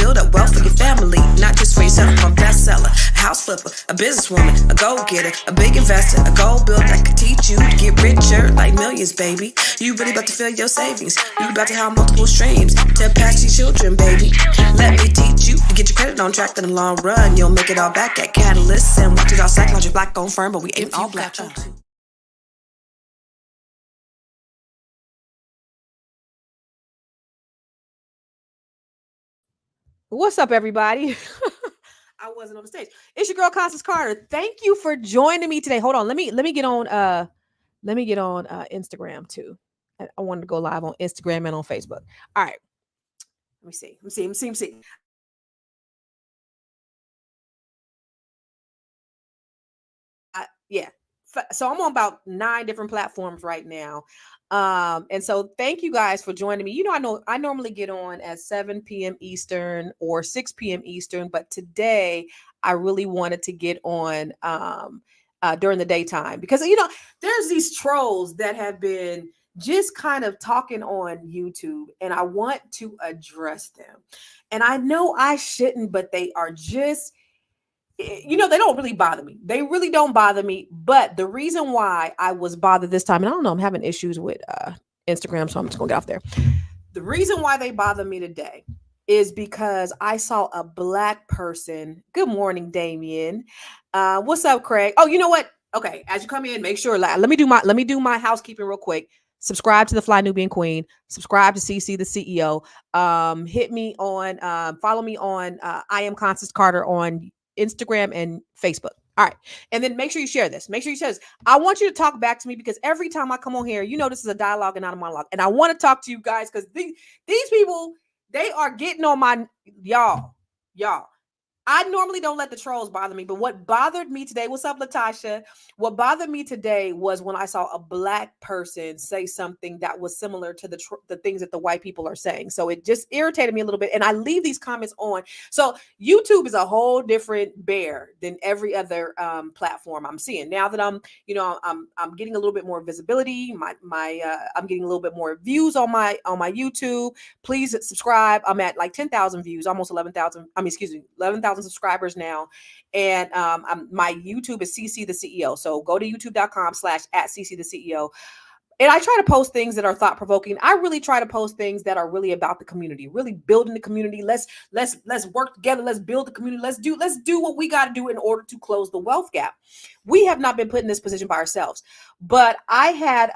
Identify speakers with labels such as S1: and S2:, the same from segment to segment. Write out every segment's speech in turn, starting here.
S1: build up wealth for your family, not just for yourself. I'm a bestseller, a house flipper, a businesswoman, a go-getter, a big investor, a goal builder that could teach you to get richer like millions, baby. You really about to fill your savings. You about to have multiple streams to pass your children, baby. Let me teach you to get your credit on track in the long run. You'll make it all back at Catalyst and watch it all psychology black on firm, but we ain't all black.
S2: What's up, everybody? I wasn't on the stage. It's your girl Constance Carter. Thank you for joining me today. Hold on. Let me get on Instagram too. I wanted to go live on Instagram and on Facebook. All right. Let me see. Yeah. So I'm on about 9 different platforms right now. And so thank you guys for joining me. I normally get on at 7 p.m. Eastern or 6 p.m. Eastern, but today I really wanted to get on during the daytime because there's these trolls that have been just kind of talking on YouTube, and I want to address them. And I know I shouldn't, but they are just they don't really bother me. They really don't bother me. But the reason why I was bothered this time, and I don't know, I'm having issues with Instagram, so I'm just gonna get off there. The reason why they bother me today is because I saw a black person. Good morning, Damien. What's up, Craig? Oh, you know what? Okay, as you come in, make sure let me do my housekeeping real quick. Subscribe to the Fly Nubian Queen. Subscribe to CC the CEO. Hit me on follow me on I am Constance Carter on Instagram and Facebook. All right. And then make sure you share this. I want you to talk back to me because every time I come on here, this is a dialogue and not a monologue. And I want to talk to you guys because these people, they are getting on my y'all. I normally don't let the trolls bother me, but what bothered me today, what's up, Latasha? What bothered me today was when I saw a black person say something that was similar to the things that the white people are saying. So it just irritated me a little bit. And I leave these comments on. So YouTube is a whole different bear than every other platform I'm seeing. Now that I'm getting a little bit more visibility, I'm getting a little bit more views on my YouTube. Please subscribe. I'm at like 10,000 views, almost 11,000. 11,000 subscribers now. And my YouTube is CC the CEO. So go to youtube.com/@CC the CEO. And I try to post things that are thought provoking. I really try to post things that are really about the community, really building the community. Let's work together. Let's build the community. Let's do what we got to do in order to close the wealth gap. We have not been put in this position by ourselves. But I had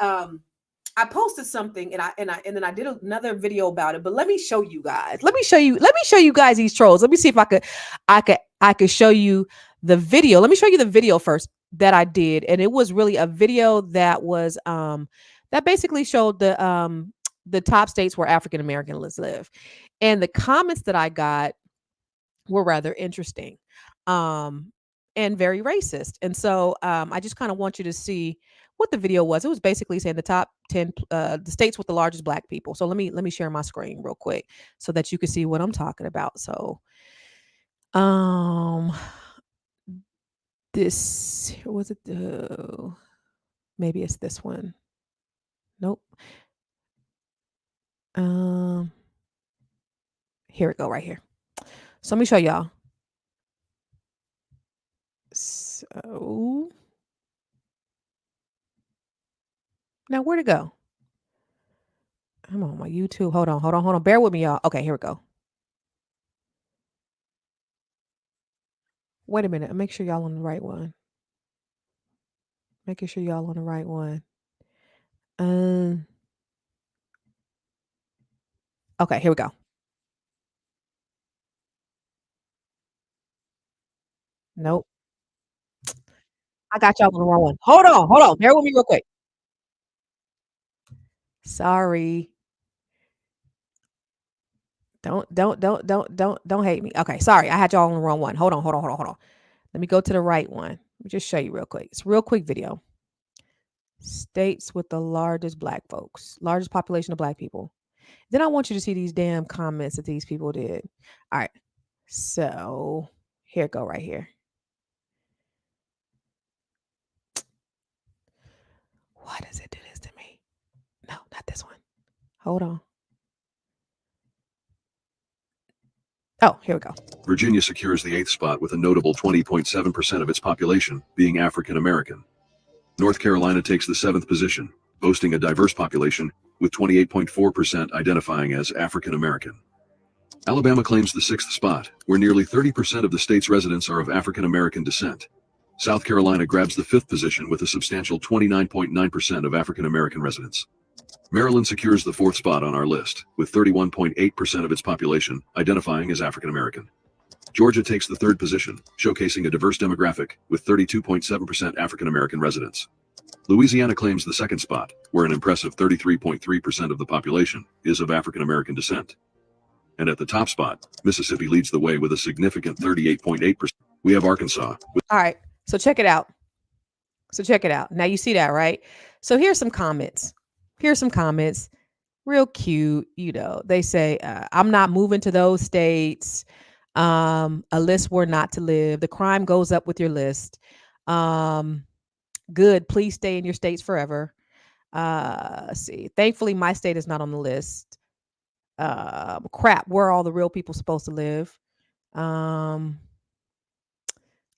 S2: I posted something and then I did another video about it. But let me show you guys. Let me show you guys these trolls. Let me see if I could show you the video. Let me show you the video first that I did. And it was really a video that was that basically showed the top states where African Americans live. And the comments that I got were rather interesting. And very racist. And so I just kind of want you to see what the video was. It was basically saying the top 10 the states with the largest black people. So let me share my screen real quick so that you can see what I'm talking about. So this was it maybe it's this one. Nope. Here we go right here. So let me show y'all. So now where'd it go? I'm on my YouTube. Hold on. Bear with me, y'all. Okay, here we go. Wait a minute. Make sure y'all on the right one. Making sure y'all on the right one. Okay, here we go. Nope. I got y'all on the wrong one. Hold on. Bear with me real quick. Sorry. Don't hate me. Okay, sorry. I had y'all on the wrong one. Hold on. Let me go to the right one. Let me just show you real quick. It's a real quick video. States with the largest black folks, largest population of black people. Then I want you to see these damn comments that these people did. All right. So here it go right here. Why does it do this to me? No, not this one. Hold on. Oh, here we go.
S3: Virginia secures the 8th spot with a notable 20.7% of its population being African American. North Carolina takes the 7th position, boasting a diverse population, with 28.4% identifying as African American. Alabama claims the 6th spot, where nearly 30% of the state's residents are of African American descent. South Carolina grabs the 5th position with a substantial 29.9% of African American residents. Maryland secures the 4th spot on our list, with 31.8% of its population identifying as African American. Georgia takes the 3rd position, showcasing a diverse demographic, with 32.7% African American residents. Louisiana claims the 2nd spot, where an impressive 33.3% of the population is of African American descent. And at the top spot, Mississippi leads the way with a significant 38.8%. We have Arkansas.
S2: All right. So check it out. Now you see that, right? So here's some comments. Real cute. They say, I'm not moving to those states. A list where not to live. The crime goes up with your list. Good. Please stay in your states forever. Let's see. Thankfully, my state is not on the list. Crap. Where are all the real people supposed to live?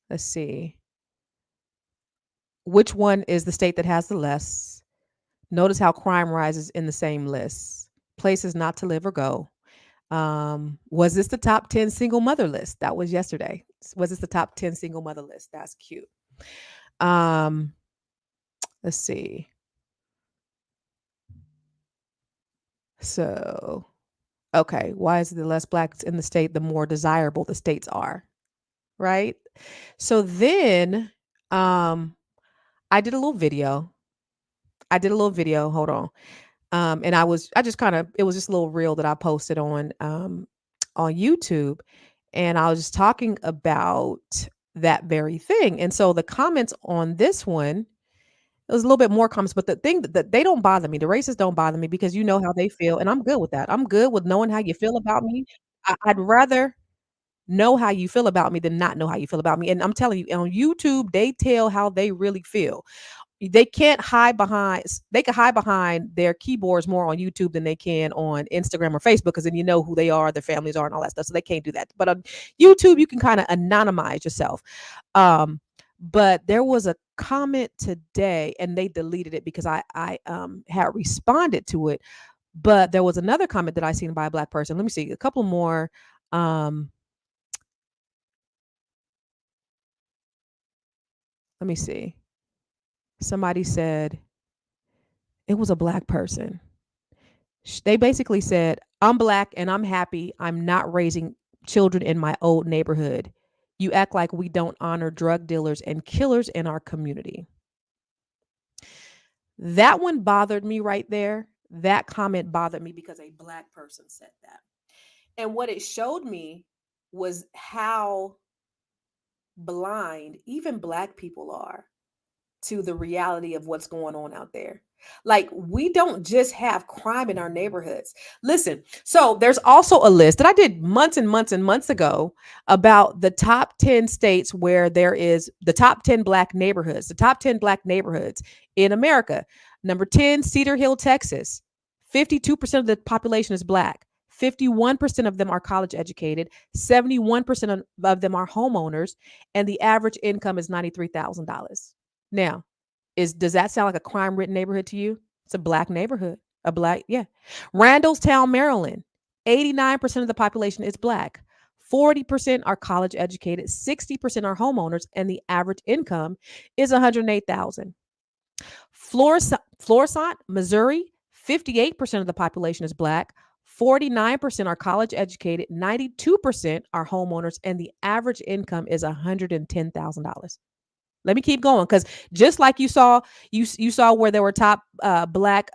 S2: Let's see. Which one is the state that has the less? Notice how crime rises in the same list. Places not to live or go. Was this the top 10 single mother list? That was yesterday. Was this the top 10 single mother list? That's cute. Let's see. So, okay. Why is the less blacks in the state, the more desirable the states are? Right? So then, I did a little video. Hold on. And it was just a little reel that I posted on YouTube. And I was just talking about that very thing. And so the comments on this one, it was a little bit more comments, but the thing that they don't bother me, the racists don't bother me because you know how they feel. And I'm good with that. I'm good with knowing how you feel about me. I'd rather know how you feel about me than not know how you feel about me. And I'm telling you, on YouTube, they tell how they really feel. They can't hide behind they can hide behind their keyboards more on YouTube than they can on Instagram or Facebook, because then you know who they are, their families are, and all that stuff. So they can't do that. But on YouTube, you can kind of anonymize yourself. But there was a comment today and they deleted it because I had responded to it. But there was another comment that I seen by a black person. Let me see a couple more. Let me see. Somebody said, it was a black person. They basically said, I'm black and I'm happy. I'm not raising children in my old neighborhood. You act like we don't honor drug dealers and killers in our community. That one bothered me right there. That comment bothered me because a black person said that. And what it showed me was how blind even black people are to the reality of what's going on out there. Like, we don't just have crime in our neighborhoods. Listen, so there's also a list that I did months and months and months ago about the top 10 states where there is the top 10 black neighborhoods, in America. Number 10, Cedar Hill, Texas. 52% of the population is black. 51% of them are college educated. 71% of them are homeowners. And the average income is $93,000. Now, does that sound like a crime-ridden neighborhood to you? It's a black neighborhood. Randallstown, Maryland. 89% of the population is black. 40% are college educated. 60% are homeowners, and the average income is $108,000. Florissant, Missouri. 58% of the population is black. 49% are college educated. 92% are homeowners, and the average income is $110,000. Let me keep going, because just like you saw where there were top black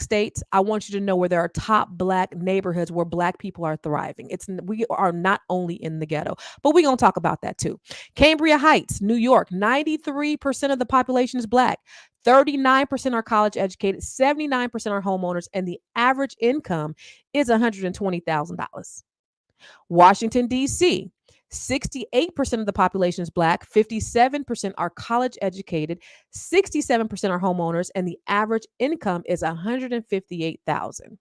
S2: states, I want you to know where there are top black neighborhoods where black people are thriving. We are not only in the ghetto, but we're going to talk about that too. Cambria Heights, New York, 93% of the population is black. 39% are college educated. 79% are homeowners, and the average income is $120,000. Washington, D.C., 68% of the population is black. 57% are college educated. 67% are homeowners, and the average income is $158,000.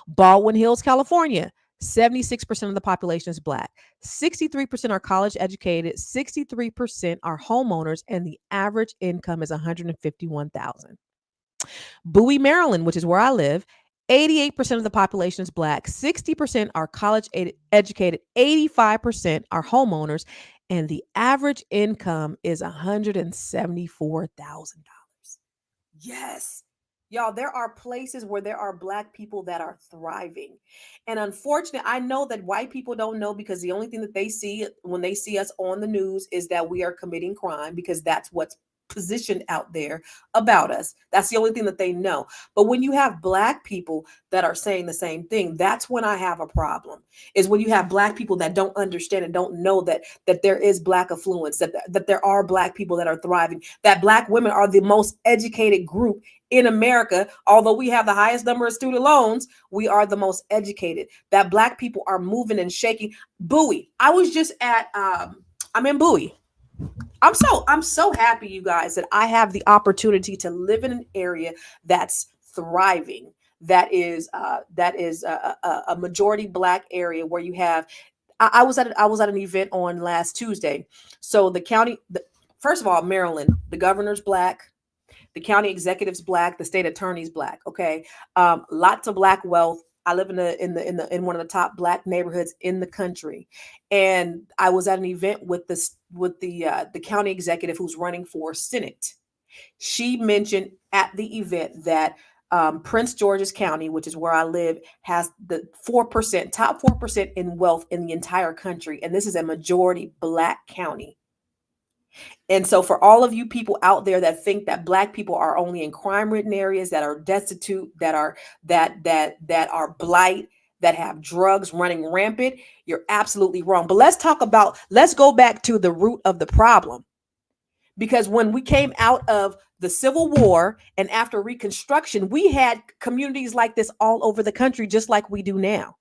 S2: Baldwin Hills, California, 76% of the population is Black. 63% are college educated. 63% are homeowners, and the average income is $151,000. Bowie, Maryland, which is where I live, 88% of the population is Black. 60% are college educated. 85% are homeowners, and the average income is $174,000. Yes. Y'all, there are places where there are Black people that are thriving. And unfortunately, I know that white people don't know, because the only thing that they see when they see us on the news is that we are committing crime, because that's what's positioned out there about us. That's the only thing that they know. But when you have Black people that are saying the same thing, that's when I have a problem. Is when you have Black people that don't understand and don't know that there is Black affluence, that there are Black people that are thriving, that Black women are the most educated group in America. Although we have the highest number of student loans, we are the most educated, that Black people are moving and shaking. Bowie. I was just at I'm in Bowie. I'm so happy, you guys, that I have the opportunity to live in an area that's thriving, that is a majority Black area, where you have. I was at an event on last Tuesday. So the county, first of all, Maryland, the governor's Black, the county executive's Black, the state attorney's Black. Okay, lots of Black wealth. I live in one of the top Black neighborhoods in the country, and I was at an event with the county executive who's running for Senate. She mentioned at the event that Prince George's County, which is where I live, has the top 4% in wealth in the entire country, and this is a majority Black county. And so for all of you people out there that think that Black people are only in crime-ridden areas, that are destitute, that are blight, that have drugs running rampant, you're absolutely wrong. But let's go back to the root of the problem. Because when we came out of the Civil War and after Reconstruction, we had communities like this all over the country, just like we do now.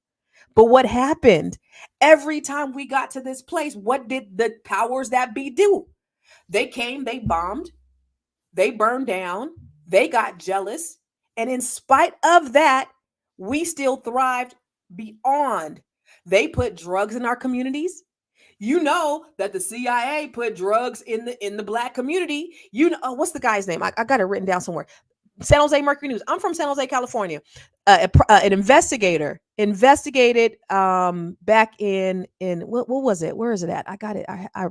S2: But what happened? Every time we got to this place, what did the powers that be do? They came, they bombed, they burned down, they got jealous. And in spite of that, we still thrived beyond. They put drugs in our communities. You know that the CIA put drugs in the Black community. You know, what's the guy's name? I got it written down somewhere. San Jose Mercury News. I'm from San Jose, California. An investigator investigated back in what was it? Where is it at? I got it. I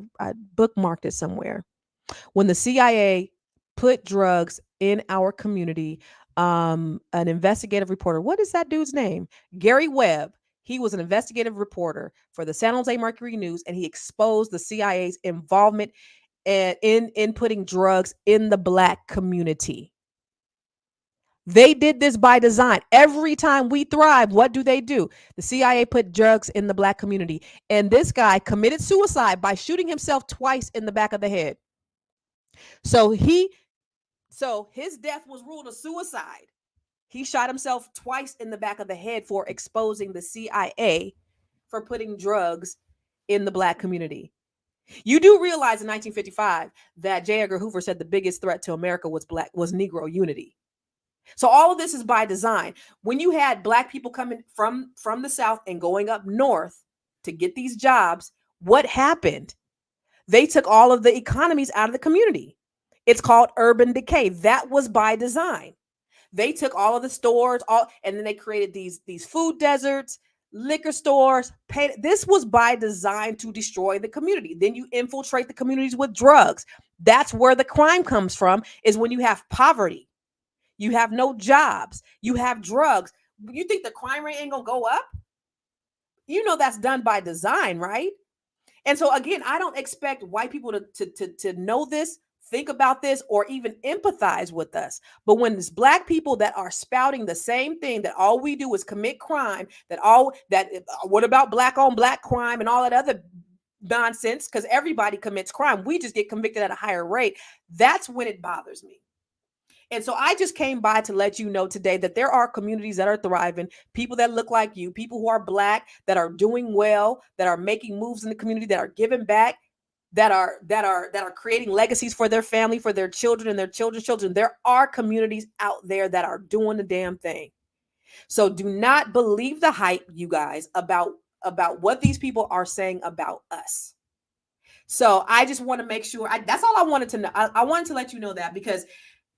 S2: bookmarked it somewhere. When the CIA put drugs in our community, an investigative reporter. What is that dude's name? Gary Webb. He was an investigative reporter for the San Jose Mercury News, and he exposed the CIA's involvement in putting drugs in the Black community. They did this by design. Every time we thrive, what do? The CIA put drugs in the Black community. And this guy committed suicide by shooting himself twice in the back of the head. So his death was ruled a suicide. He shot himself twice in the back of the head for exposing the CIA for putting drugs in the Black community. You do realize in 1955 that J. Edgar Hoover said the biggest threat to America was Negro unity. So all of this is by design. When you had Black people coming from the South and going up north to get these jobs, what happened? They took all of the economies out of the community. It's called urban decay. That was by design. They took all of the stores, and then they created these food deserts, liquor stores. This was by design to destroy the community. Then you infiltrate the communities with drugs. That's where the crime comes from, is when you have poverty. You have no jobs. You have drugs. You think the crime rate ain't gonna go up? You know that's done by design, right? And so again, I don't expect white people to know this, think about this, or even empathize with us. But when it's Black people that are spouting the same thing, that all we do is commit crime, what about Black on Black crime and all that other nonsense? Because everybody commits crime. We just get convicted at a higher rate. That's when it bothers me. And so I just came by to let you know today that there are communities that are thriving, people that look like you, people who are Black, that are doing well, that are making moves in the community, that are giving back, that are creating legacies for their family, for their children and their children's children. There are communities out there that are doing the damn thing. So do not believe the hype, you guys, about what these people are saying about us. So I just want to make sure that's all I wanted to know. I wanted to let you know that, because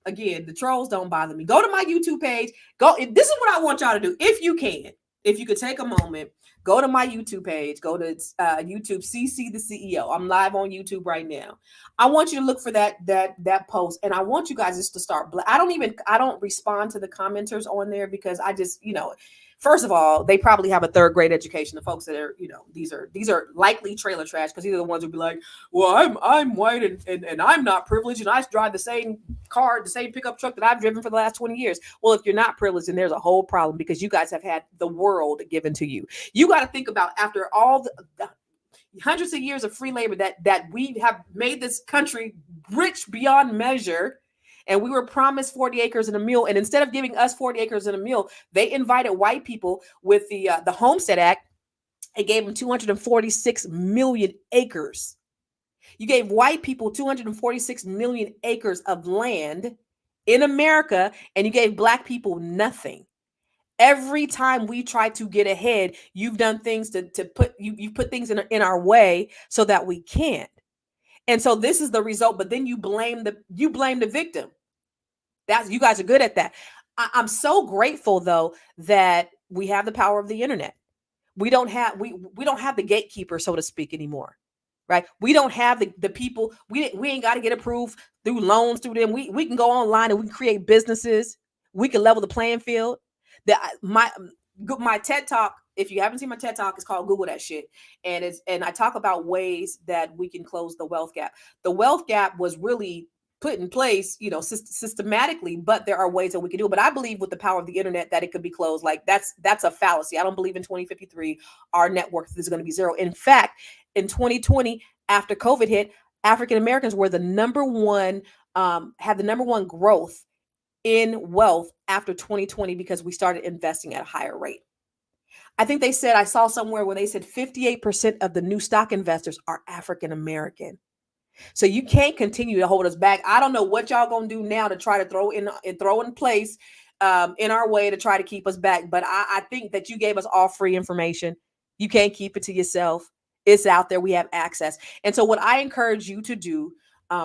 S2: again, the trolls don't bother me. Go to my YouTube page. This is what I want y'all to do. If you can, if you could take a moment, go to my YouTube page, go to YouTube, CC the CEO. I'm live on YouTube right now. I want you to look for that post, and I want you guys just to start. I don't respond to the commenters on there, because I just, first of all, they probably have a third grade education. The folks that are, these are likely trailer trash, because these are the ones who be like, well, I'm white and I'm not privileged, and I drive the same car, the same pickup truck that I've driven for the last 20 years. Well, if you're not privileged, then there's a whole problem, because you guys have had the world given to you. You got to think about, after all the hundreds of years of free labor that we have made this country rich beyond measure, and we were promised 40 acres and a mule. And instead of giving us 40 acres and a mule, they invited white people with the Homestead Act and gave them 246 million acres. You gave white people 246 million acres of land in America, and you gave black people nothing. Every time we try to get ahead, you've done things to put you've put things in our way so that we can't. And so this is the result. But then you blame the victim. You guys are good at that. I'm so grateful, though, that we have the power of the internet. We don't have the gatekeeper, so to speak, anymore, right? We don't have the people. We ain't got to get approved through loans through them. We can go online and we can create businesses. We can level the playing field. My TED Talk, if you haven't seen my TED Talk, it's called Google That Shit. And I talk about ways that we can close the wealth gap. The wealth gap was really put in place, systematically, but there are ways that we can do it. But I believe with the power of the internet that it could be closed. Like that's a fallacy. I don't believe in 2053, our net worth is going to be zero. In fact, in 2020, after COVID hit, African Americans were the number one, had the number one growth in wealth after 2020, because we started investing at a higher rate. I think they said, I saw somewhere where they said 58% of the new stock investors are African American. So you can't continue to hold us back. I don't know what y'all gonna do now to try to throw in place in our way to try to keep us back. But I think that you gave us all free information. You can't keep it to yourself. It's out there. We have access. And so what I encourage you to do,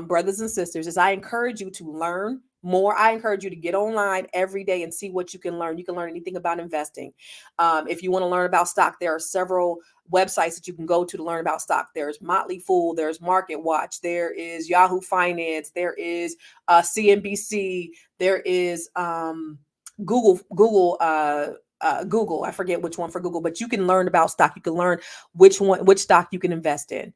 S2: brothers and sisters, is I encourage you to learn more. I encourage you to get online every day and see what you can learn. You can learn anything about investing. If you want to learn about stock, there are several websites that you can go to learn about stock. There's Motley Fool, there's Market Watch, there is Yahoo Finance, there is CNBC, there is Google. I forget which one for Google, but you can learn about stock. You can learn which stock you can invest in.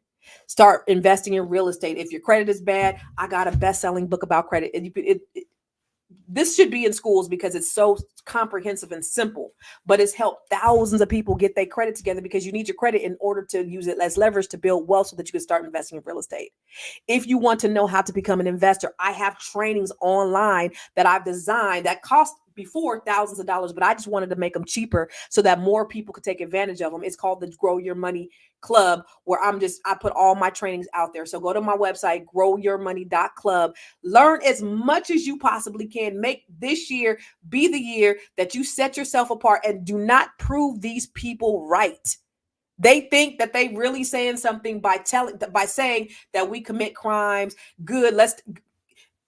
S2: Start investing in real estate. If your credit is bad, I got a best-selling book about credit. This should be in schools because it's so comprehensive and simple, but it's helped thousands of people get their credit together, because you need your credit in order to use it as leverage to build wealth so that you can start investing in real estate. If you want to know how to become an investor, I have trainings online that I've designed that cost before thousands of dollars, but I just wanted to make them cheaper so that more people could take advantage of them. It's called the Grow Your Money Club, where I put all my trainings out there. So go to my website, growyourmoney.club. Learn as much as you possibly can. Make this year be the year that you set yourself apart, and do not prove these people right. They think that they really saying something by saying that we commit crimes. Good.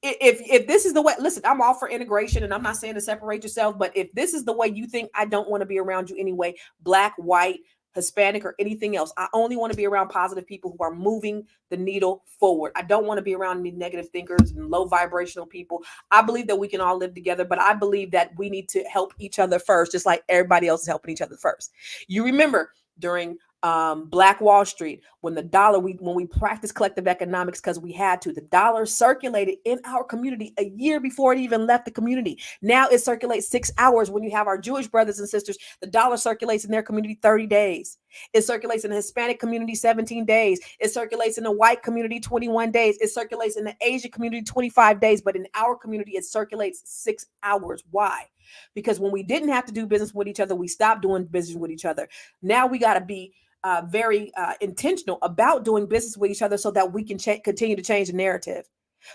S2: If this is the way, listen, I'm all for integration, and I'm not saying to separate yourself, but if this is the way you think, I don't want to be around you anyway, black, white, Hispanic, or anything else. I only want to be around positive people who are moving the needle forward. I don't want to be around any negative thinkers and low vibrational people. I believe that we can all live together, but I believe that we need to help each other first, just like everybody else is helping each other first. You remember during Black Wall Street, when the dollar, when we practiced collective economics because we had to, the dollar circulated in our community a year before it even left the community. Now it circulates 6 hours. When you have our Jewish brothers and sisters, the dollar circulates in their community 30 days. It circulates in the Hispanic community 17 days. It circulates in the white community 21 days. It circulates in the Asian community 25 days. But in our community, it circulates 6 hours. Why? Because when we didn't have to do business with each other, we stopped doing business with each other. Now we got to be very intentional about doing business with each other so that we can continue to change the narrative.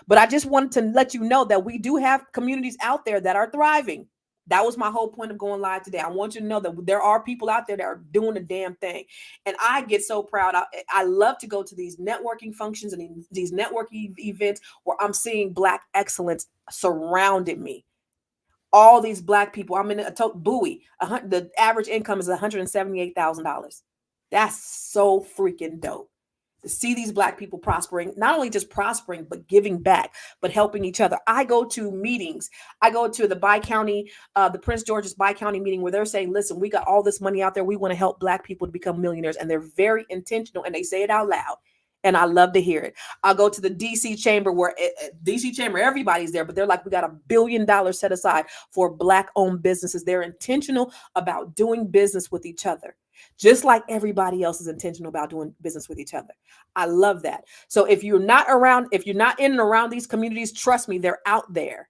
S2: But I just wanted to let you know that we do have communities out there that are thriving. That was my whole point of going live today. I want you to know that there are people out there that are doing the damn thing. And I get so proud. I love to go to these networking functions and these networking events where I'm seeing Black excellence surrounding me. All these Black people. I'm in a Bowie. The average income is $178,000. That's so freaking dope. To see these Black people prospering, not only just prospering, but giving back, but helping each other. I go to meetings. I go to the Bi-County, the Prince George's Bi-County meeting where they're saying, listen, we got all this money out there. We want to help Black people to become millionaires. And they're very intentional and they say it out loud. And I love to hear it. I'll go to the DC chamber where DC chamber, everybody's there, but they're like, we got $1 billion set aside for Black owned businesses. They're intentional about doing business with each other, just like everybody else is intentional about doing business with each other. I love that. So if you're not in and around these communities, trust me, they're out there.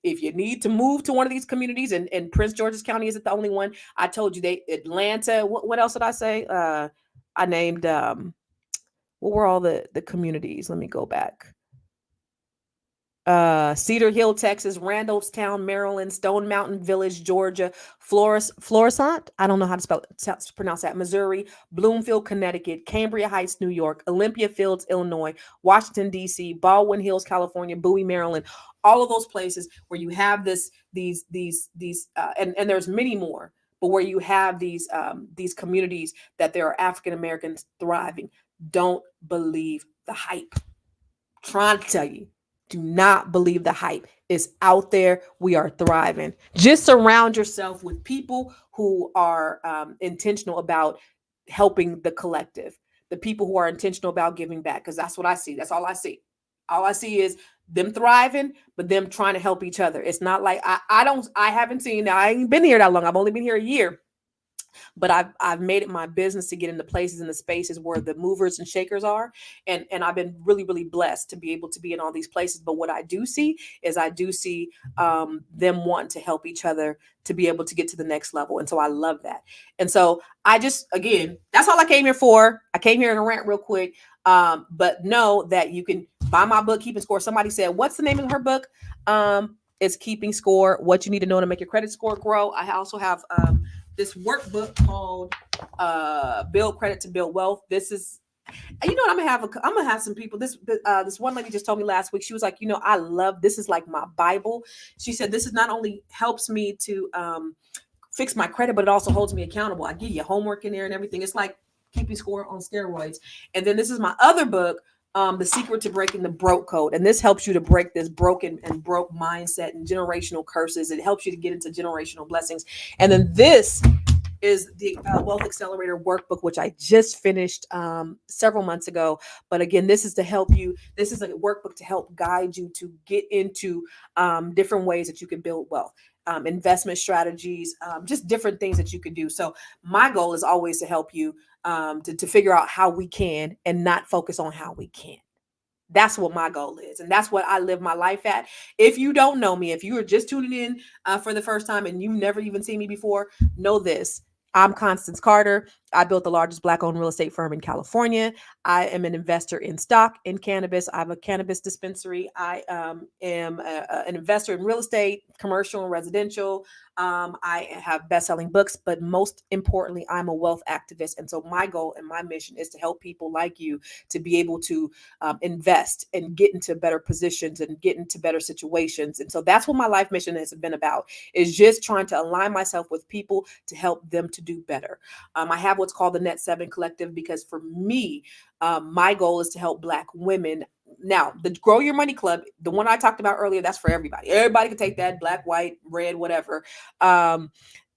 S2: If you need to move to one of these communities, and Prince George's County isn't the only one. I told you Atlanta. What else did I say? I named, what were all the communities? Let me go back. Cedar Hill, Texas, Randallstown, Maryland, Stone Mountain Village, Georgia, Florissant, I don't know how to pronounce that, Missouri, Bloomfield, Connecticut, Cambria Heights, New York, Olympia Fields, Illinois, Washington, D.C., Baldwin Hills, California, Bowie, Maryland, all of those places where you have these and there's many more, but where you have these communities that there are African Americans thriving. Don't believe the hype. I'm trying to tell you. Do not believe the hype. It's out there. We are thriving. Just surround yourself with people who are intentional about helping the collective, the people who are intentional about giving back, because that's what I see. That's all I see. All I see is them thriving, but them trying to help each other. It's not like I haven't seen, now I ain't been here that long. I've only been here a year. But I've made it my business to get into places in the spaces where the movers and shakers are. And I've been really, really blessed to be able to be in all these places. But what I do see is them wanting to help each other to be able to get to the next level. And so I love that. And so again, that's all I came here for. I came here in a rant real quick. But know that you can buy my book, Keeping Score. Somebody said, what's the name of her book? It's Keeping Score, What You Need to Know to Make Your Credit Score Grow. I also have this workbook called Build Credit to Build Wealth. This is, I'm gonna have some people. This one lady just told me last week. She was like, I love this. Is like my Bible. She said this is not only helps me to fix my credit, but it also holds me accountable. I give you homework in there and everything. It's like Keeping Score on steroids. And then this is my other book, The Secret to Breaking the Broke Code. And this helps you to break this broken and broke mindset and generational curses. It helps you to get into generational blessings. And then this is the Wealth Accelerator workbook, which I just finished several months ago. But again, this is to help you. This is a workbook to help guide you to get into different ways that you can build wealth, investment strategies, just different things that you can do. So my goal is always to help you to figure out how we can and not focus on how we can't. That's what my goal is. And that's what I live my life at. If you don't know me, if you are just tuning in for the first time and you've never even seen me before, know this. I'm Constance Carter. I built the largest Black-owned real estate firm in California. I am an investor in stock, in cannabis. I have a cannabis dispensary. I am an investor in real estate, commercial and residential. I have best-selling books, but most importantly, I'm a wealth activist. And so my goal and my mission is to help people like you to be able to invest and get into better positions and get into better situations. And so that's what my life mission has been about, is just trying to align myself with people to help them to do better. I have what's called the Net 7 Collective, because for me, my goal is to help Black women. Now, the Grow Your Money Club, the one I talked about earlier, that's for everybody. Everybody can take that, black, white, red, whatever. And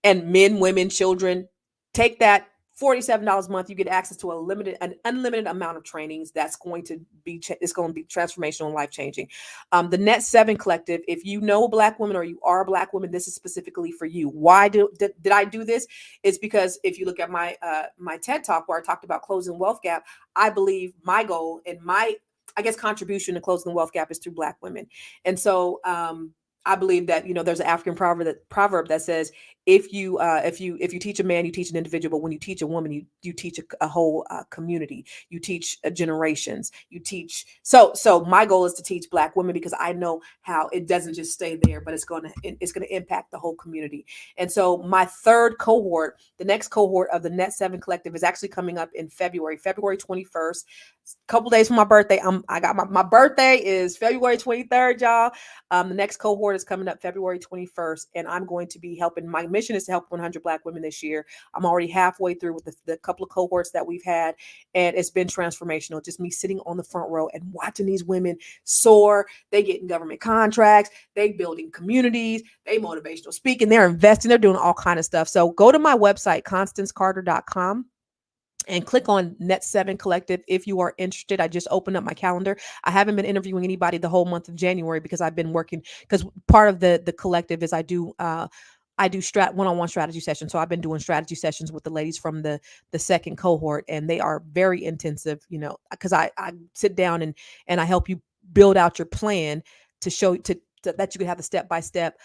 S2: men, women, children, take that. $47 a month, you get access to an unlimited amount of trainings that's going to be transformational and life-changing. The Net 7 Collective, if you know a Black woman or you are a Black woman, this is specifically for you. Why did I do this? It's because if you look at my TED Talk where I talked about closing wealth gap, I believe my goal and my, contribution to closing the wealth gap is through Black women. And so I believe that, there's an African proverb that says, if you teach a man, you teach an individual, but when you teach a woman, you teach a whole community. You teach generations. You teach. So my goal is to teach Black women, because I know how it doesn't just stay there, but it's going to impact the whole community. And so my third cohort, the next cohort of the Net 7 Collective, is actually coming up in February 21st. A couple days from my birthday. I got my birthday is February 23rd, y'all. The next cohort is coming up February 21st, and I'm going to be helping. My mission is to help 100 Black women this year. I'm already halfway through with the couple of cohorts that we've had, and it's been transformational. Just me sitting on the front row and watching these women soar. They getting government contracts. They building communities. They motivational speaking. They're investing. They're doing all kind of stuff. So go to my website, constancecarter.com. and click on Net 7 Collective if you are interested. I just opened up my calendar. I haven't been interviewing anybody the whole month of January because I've been working, because part of the collective is I do one-on-one strategy sessions. So I've been doing strategy sessions with the ladies from the second cohort, and they are very intensive, because I sit down and I help you build out your plan to show to that you can have the step-by-step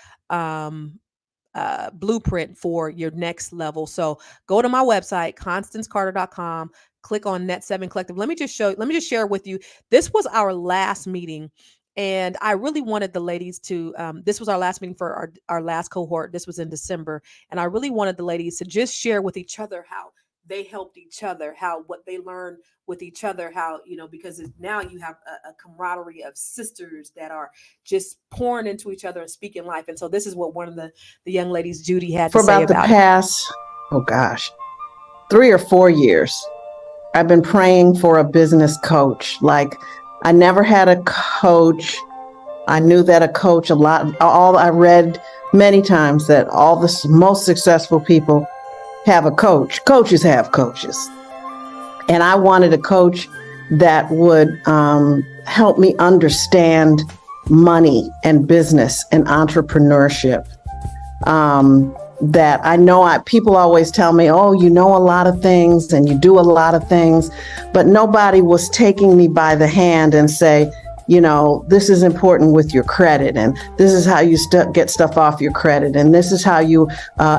S2: blueprint for your next level. So go to my website, constancecarter.com, click on Net 7 Collective. Let me just share with you. This was our last meeting, and I really wanted the ladies to, this was our last meeting for our last cohort. This was in December. And I really wanted the ladies to just share with each other how they helped each other, what they learned with each other, because now you have a camaraderie of sisters that are just pouring into each other and speaking life. And so this is what one of the young ladies, Judy, had to say about it.
S4: For about the past, 3 or 4 years, I've been praying for a business coach. Like, I never had a coach. I knew that a coach, I read many times that all the most successful people have a coach. Coaches have coaches. And I wanted a coach that would help me understand money and business and entrepreneurship. That I know people always tell me, oh, you know a lot of things and you do a lot of things, but nobody was taking me by the hand and say, this is important with your credit, and this is how you get stuff off your credit, and this is how you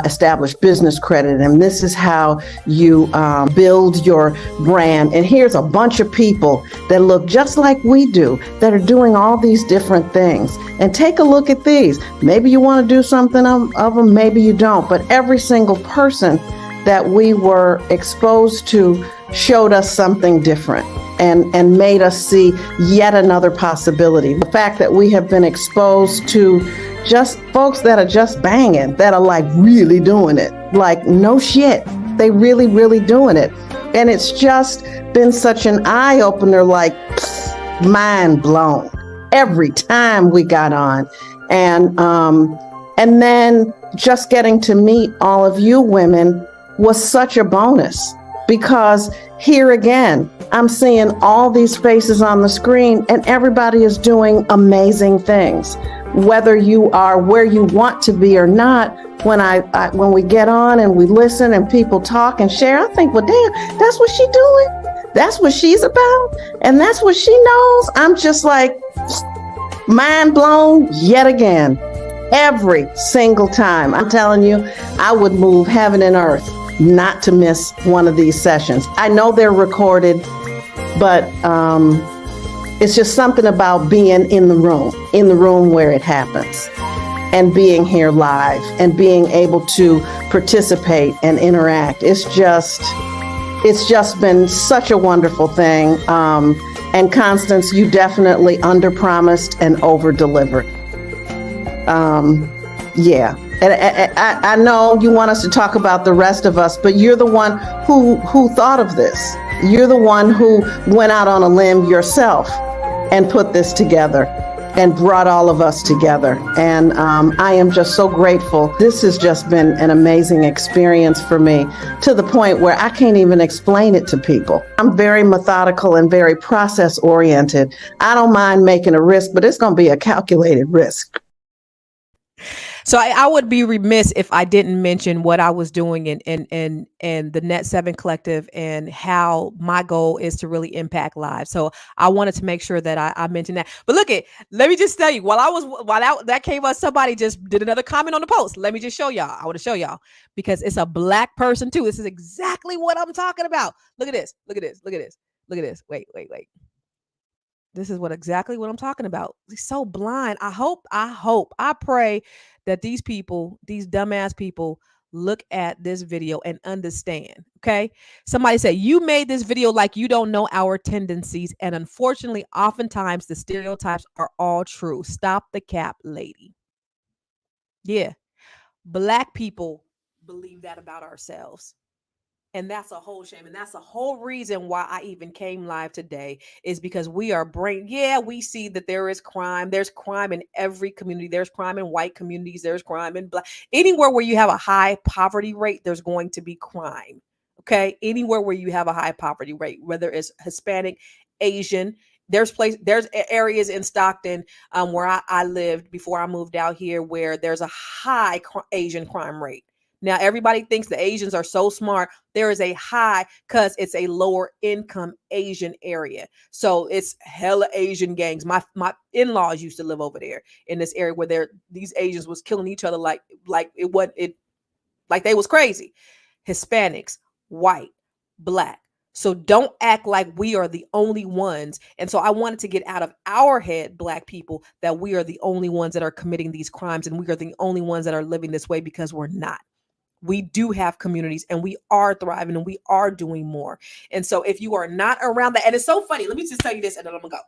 S4: establish business credit, and this is how you build your brand. And here's a bunch of people that look just like we do that are doing all these different things. And take a look at these. Maybe you want to do something of them, maybe you don't. But every single person that we were exposed to showed us something different and made us see yet another possibility. The fact that we have been exposed to just folks that are just banging, that are like really doing it, like no shit, they really, really doing it. And it's just been such an eye opener, like mind blown every time we got on. And then just getting to meet all of you women was such a bonus, because here again, I'm seeing all these faces on the screen and everybody is doing amazing things. Whether you are where you want to be or not, when we get on and we listen and people talk and share, I think, well, damn, that's what she's doing. That's what she's about. And that's what she knows. I'm just like mind blown yet again. Every single time. I'm telling you, I would move heaven and earth not to miss one of these sessions. I know they're recorded, but it's just something about being in the room where it happens, and being here live and being able to participate and interact. It's just been such a wonderful thing. And Constance, you definitely under-promised and over-delivered. Yeah. And I know you want us to talk about the rest of us, but you're the one who thought of this. You're the one who went out on a limb yourself and put this together and brought all of us together. And I am just so grateful. This has just been an amazing experience for me, to the point where I can't even explain it to people. I'm very methodical and very process oriented. I don't mind making a risk, but it's going to be a calculated risk.
S2: So I would be remiss if I didn't mention what I was doing in the Net 7 Collective and how my goal is to really impact lives. So I wanted to make sure that I mentioned that. But look let me just tell you, while that came up, somebody just did another comment on the post. Let me just show y'all. I want to show y'all because it's a black person too. This is exactly what I'm talking about. Look at this. Look at this. Look at this. Look at this. Wait. This is exactly what I'm talking about. He's so blind. I pray that these people, these dumbass people, look at this video and understand. Okay. Somebody said, you made this video like you don't know our tendencies. And unfortunately, oftentimes the stereotypes are all true. Stop the cap, lady. Yeah. Black people believe that about ourselves. And that's a whole shame. And that's the whole reason why I even came live today is because we are we see that there is crime. There's crime in every community. There's crime in white communities. There's crime in black. Anywhere where you have a high poverty rate, there's going to be crime. Okay. Anywhere where you have a high poverty rate, whether it's Hispanic, Asian, there's areas in Stockton where I lived before I moved out here where there's a high Asian crime rate. Now, everybody thinks the Asians are so smart. There is a high because it's a lower income Asian area. So it's hella Asian gangs. My in-laws used to live over there in this area where these Asians was killing each other like they was crazy. Hispanics, white, black. So don't act like we are the only ones. And so I wanted to get out of our head, black people, that we are the only ones that are committing these crimes and we are the only ones that are living this way because we're not. We do have communities and we are thriving and we are doing more. And so if you are not around that, and it's so funny, let me just tell you this and then I'm gonna go.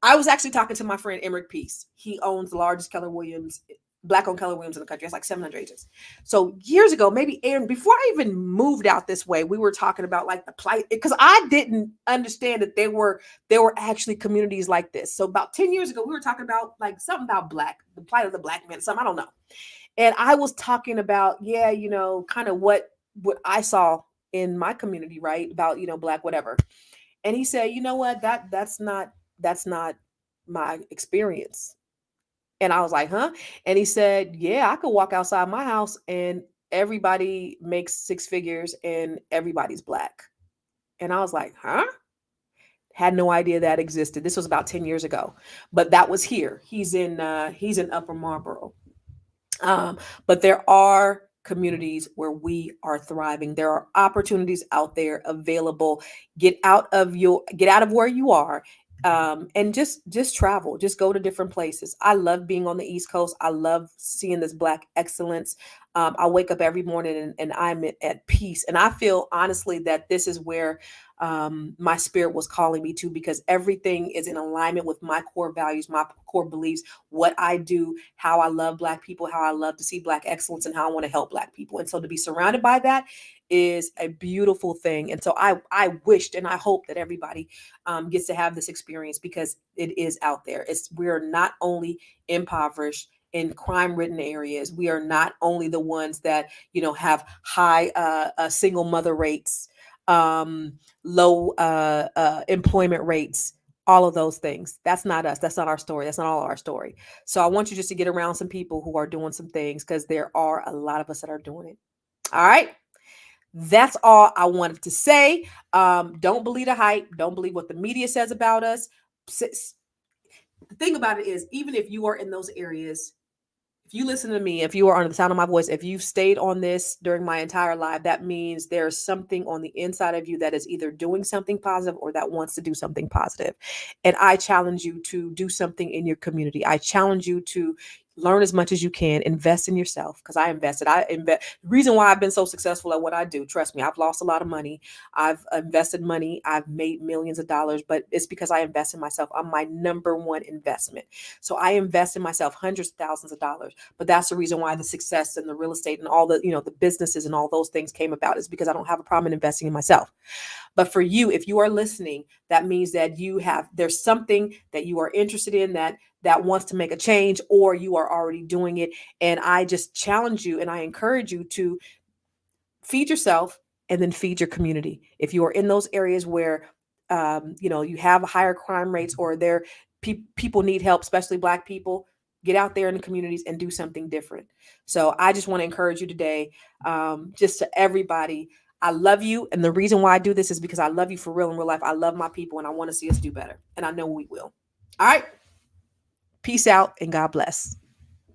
S2: I was actually talking to my friend Emmerich Peace. He owns the largest black-owned Keller Williams in the country. It's like 700 agents. So years ago, maybe Aaron, before I even moved out this way, we were talking about like the plight, because I didn't understand that there were actually communities like this. So about 10 years ago, we were talking about like something about the plight of the black man, something, I don't know. And I was talking about, kind of what I saw in my community, right? About, black, whatever. And he said, you know what, that's not my experience. And I was like, huh? And he said, yeah, I could walk outside my house and everybody makes six figures and everybody's black. And I was like, huh? Had no idea that existed. This was about 10 years ago, but that was here. He's in Upper Marlboro. But there are communities where we are thriving. There are opportunities out there available. Get out of where you are. And just travel, just go to different places. I love being on the East Coast. I love seeing this black excellence. I wake up every morning and I'm at peace. And I feel honestly that this is where my spirit was calling me to, because everything is in alignment with my core values, my core beliefs, what I do, how I love black people, how I love to see black excellence, and how I want to help black people. And so to be surrounded by that is a beautiful thing. And so I wished and I hope that everybody gets to have this experience, because it is out there. We're not only impoverished in crime-ridden areas. We are not only the ones that, have high single mother rates, low employment rates, all of those things. That's not us. That's not our story. That's not all our story. So I want you just to get around some people who are doing some things, because there are a lot of us that are doing it. All right. That's all I wanted to say. Don't believe the hype. Don't believe what the media says about us. The thing about it is, even if you are in those areas, if you listen to me, if you are under the sound of my voice, if you've stayed on this during my entire life, that means there's something on the inside of you that is either doing something positive or that wants to do something positive. And I challenge you to do something in your community. I challenge you to learn as much as you can, invest in yourself, because I invested. The reason why I've been so successful at what I do, trust me, I've lost a lot of money. I've invested money. I've made millions of dollars, but it's because I invest in myself. I'm my number one investment. So I invest in myself hundreds of thousands of dollars. But that's the reason why the success and the real estate and all the, the businesses and all those things came about, is because I don't have a problem investing in myself. But for you, if you are listening, that means that there's something that you are interested in that wants to make a change, or you are already doing it. And I just challenge you and I encourage you to feed yourself and then feed your community. If you are in those areas where, you have higher crime rates, or people need help, especially black people, get out there in the communities and do something different. So I just want to encourage you today, just to everybody, I love you. And the reason why I do this is because I love you for real in real life. I love my people and I want to see us do better. And I know we will. All right. Peace out and God bless.